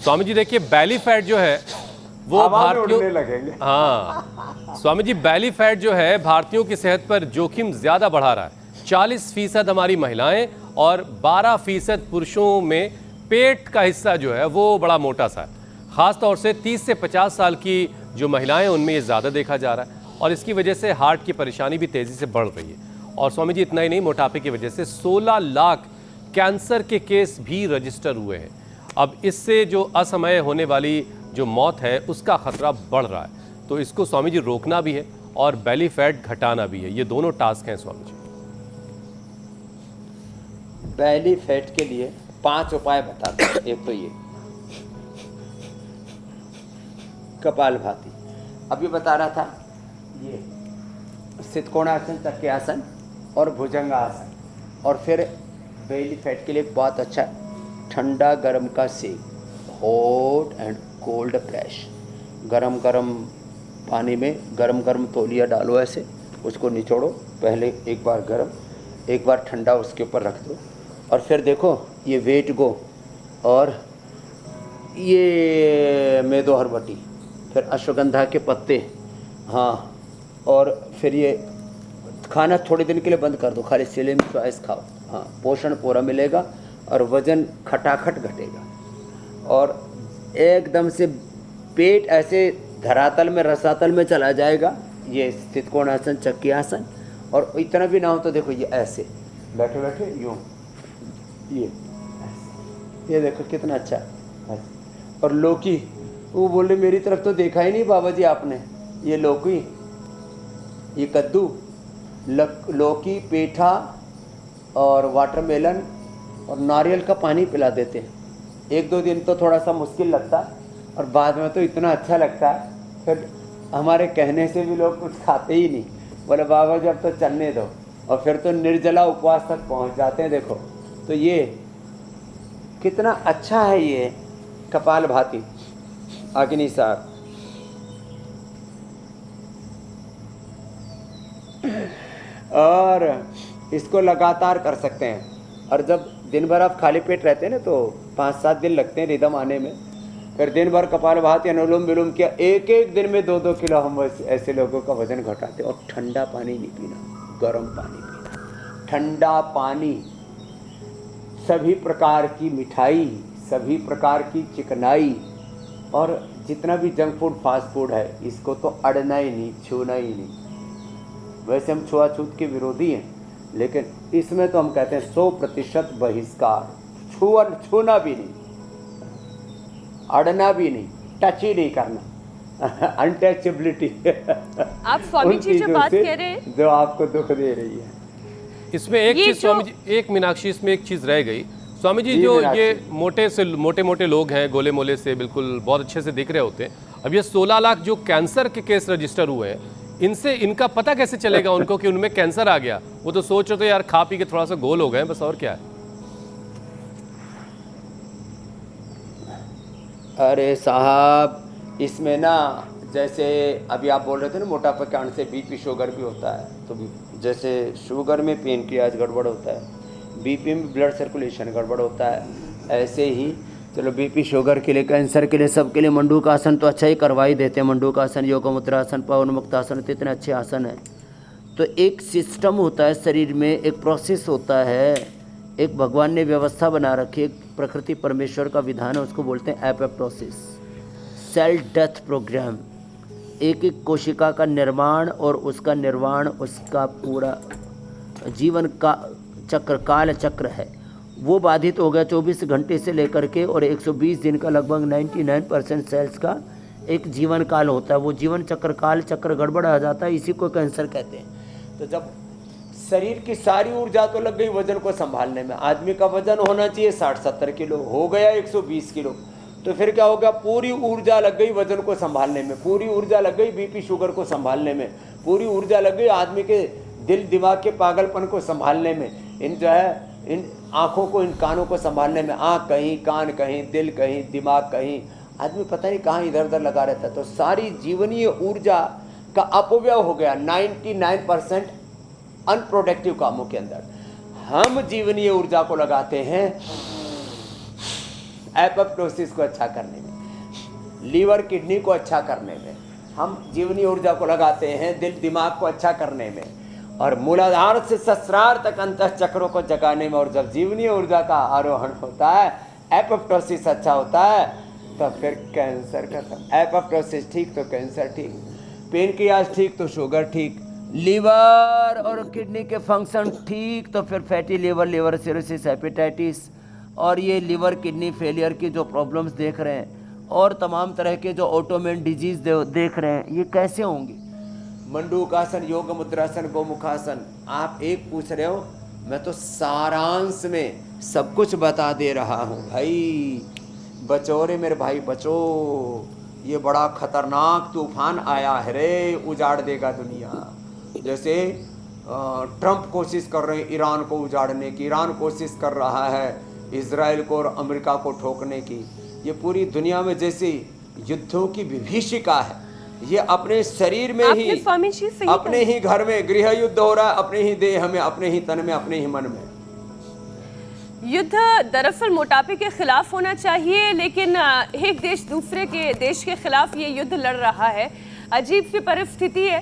स्वामी जी देखिए, belly fat जो है वो हवा में भारतीयों, उड़ने लगेंगे। हाँ स्वामी जी, बैली फैट जो है भारतीयों की सेहत पर जोखिम ज्यादा बढ़ा रहा है। 40% हमारी महिलाएं और 12% पुरुषों में पेट का हिस्सा जो है वो बड़ा मोटा सा है। खासतौर से 30 से 50 साल की जो महिलाएं उनमें ये ज़्यादा देखा जा रहा है और इसकी वजह से हार्ट की परेशानी भी तेज़ी से बढ़ रही है। और स्वामी जी इतना ही नहीं, मोटापे की वजह से 16 लाख कैंसर के केस भी रजिस्टर हुए हैं। अब इससे जो असमय होने वाली जो मौत है उसका खतरा बढ़ रहा है। तो इसको स्वामी जी रोकना भी है और बेली फैट घटाना भी है। ये दोनों टास्क हैं स्वामी जी। बैली फैट के लिए 5 उपाय बता दो। एक तो ये कपालभाति, अभी बता रहा था, ये सितकोणासन, तकियासन और भुजंगासन। और फिर बेली फैट के लिए बहुत अच्छा ठंडा गर्म का सेक, हॉट एंड कोल्ड प्रेश। गरम गरम पानी में गरम गरम तौलिया डालो, ऐसे उसको निचोड़ो, पहले एक बार गरम एक बार ठंडा उसके ऊपर रख दो। और फिर देखो ये वेट गो और ये मेदो हरबटी, फिर अश्वगंधा के पत्ते, हाँ, और फिर ये खाना थोड़े दिन के लिए बंद कर दो, खाली स्लिम चॉइस खाओ। हाँ, पोषण पूरा मिलेगा और वजन खटाखट घटेगा और एकदम से पेट ऐसे धरातल में रसातल में चला जाएगा। ये स्थितकोणासन, चक्रियासन। और इतना भी ना हो तो देखो ये ऐसे बैठे बैठे यूँ, ये देखो कितना अच्छा है। और लौकी, वो बोले मेरी तरफ तो देखा ही नहीं बाबा जी आपने। ये लौकी, ये कद्दू, लौकी, पेठा और वाटरमेलन और नारियल का पानी पिला देते हैं। 1-2 दिन तो थोड़ा सा मुश्किल लगता है और बाद में तो इतना अच्छा लगता है। फिर हमारे कहने से भी लोग कुछ खाते ही नहीं, बोले बाबा जी अब तो चलने दो, और फिर तो निर्जला उपवास तक पहुंच जाते हैं। देखो तो ये कितना अच्छा है ये कपालभाति, अग्निसार। और इसको लगातार कर सकते हैं। और जब दिन भर आप खाली पेट रहते हैं ना तो 5-7 दिन लगते हैं रिदम आने में। फिर दिन भर कपालभाति, अनुलोम विलोम किया, एक दिन में 2-2 किलो हम ऐसे लोगों का वजन घटाते। और ठंडा पानी नहीं पीना, गर्म पानी पीना, ठंडा पानी, सभी प्रकार की मिठाई, सभी प्रकार की चिकनाई और जितना भी जंक फूड फास्ट फूड है इसको तो अड़ना ही नहीं, छूना ही नहीं। वैसे हम छुआछूत के विरोधी हैं, लेकिन इसमें तो हम कहते हैं 100% बहिष्कार। छूना भी नहीं, अड़ना भी नहीं, टच ही नहीं करना, अनटचेबिलिटी। आप स्वामी जी जो बात कह रहे हैं जो आपको दुख दे रही है, इसमें एक चीज स्वामी जी, एक मीनाक्षी, इसमें एक चीज रह गई स्वामी जी। जो ये मोटे लोग हैं, गोले मोले से बिल्कुल बहुत अच्छे से दिख रहे होते हैं, अब ये 16 लाख जो कैंसर के केस रजिस्टर हुए हैं, इनसे इनका पता कैसे चलेगा उनको कि उनमें कैंसर आ गया? वो तो सोच रहे थे यार खा पी के थोड़ा सा गोल हो गए, बस, और क्या है। अरे साहब, इसमें ना जैसे अभी आप बोल रहे थे ना, मोटापा के कारण से बीपी शुगर भी होता है। तो जैसे शुगर में पेनक्रियाज गड़बड़ होता है, बीपी में ब्लड सर्कुलेशन गड़बड़ होता है, ऐसे ही चलो बीपी शुगर के लिए, कैंसर के लिए, सबके लिए मंडूकासन तो अच्छा ही करवा ही देते हैं। मंडूकासन, योगमुद्रासन, पवनमुक्तासन, तो इतने अच्छे आसन हैं। तो एक सिस्टम होता है शरीर में, एक प्रोसेस होता है, एक भगवान ने व्यवस्था बना रखी है, एक प्रकृति परमेश्वर का विधान है, उसको बोलते हैं एपोप्टोसिस, सेल डेथ प्रोग्राम। एक एक कोशिका का निर्माण और उसका निर्वाण, उसका पूरा जीवन का चक्र, काल चक्र है, वो बाधित हो गया 24 घंटे से लेकर के, और 120 दिन का लगभग 99% सेल्स का एक जीवन काल होता है। वो जीवन चक्र, काल चक्र गड़बड़ आ जाता है, इसी को कैंसर कहते हैं। तो जब शरीर की सारी ऊर्जा तो लग गई वजन को संभालने में, आदमी का वजन होना चाहिए 60-70 किलो, हो गया 120 किलो, तो फिर क्या हो गया, पूरी ऊर्जा लग गई वजन को संभालने में, पूरी ऊर्जा लग गई बीपी शुगर को संभालने में, पूरी ऊर्जा लग गई आदमी के दिल दिमाग के पागलपन को संभालने में, इन जो है इन आँखों को, इन कानों को संभालने में। आँख कहीं, कान कहीं, दिल कहीं, दिमाग कहीं, आदमी पता नहीं कहाँ इधर उधर लगा रहता है। तो सारी जीवनीय ऊर्जा का अपव्यय हो गया 99% अनप्रोडक्टिव कामों के अंदर। हम जीवनीय ऊर्जा को लगाते हैं एपोप्टोसिस को अच्छा करने में, लीवर किडनी को अच्छा करने में, हम जीवनी ऊर्जा को लगाते हैं दिल दिमाग को अच्छा करने में, और मूलाधार से सहस्रार तक अंतः चक्रों को जगाने में। और जब जीवनी ऊर्जा का आरोहण होता है, एपोप्टोसिस अच्छा होता है, तो फिर कैंसर खत्म। एपोप्टोसिस ठीक तो कैंसर ठीक, पेनक्रियाज ठीक तो शुगर ठीक, लीवर और किडनी के फंक्शन ठीक तो फिर fatty liver, liver cirrhosis, hepatitis, और ये लीवर किडनी फेलियर की जो प्रॉब्लम्स देख रहे हैं और तमाम तरह के जो ऑटोमेन डिजीज देख रहे हैं, ये कैसे होंगे? मंडूकासन, योग मुद्रासन, गोमुखासन, आप एक पूछ रहे हो, मैं तो सारांश में सब कुछ बता दे रहा हूँ। भाई बचो रे मेरे भाई बचो, ये बड़ा खतरनाक तूफान आया है रे, उजाड़ देगा दुनिया। जैसे ट्रंप कोशिश कर रहे हैं ईरान को उजाड़ने की, ईरान कोशिश कर रहा है इजराइल को और अमेरिका को ठोकने की। ये पूरी दुनिया में जैसे युद्धों की विभीषिका है, ये अपने शरीर में ही, अपने ही घर में गृह युद्ध हो रहा है, अपने ही देह में, अपने ही तन में, अपने ही मन में। युद्ध दरअसल मोटापे के खिलाफ होना चाहिए, लेकिन एक देश दूसरे के देश के खिलाफ ये युद्ध लड़ रहा है। अजीब सी परिस्थिति है।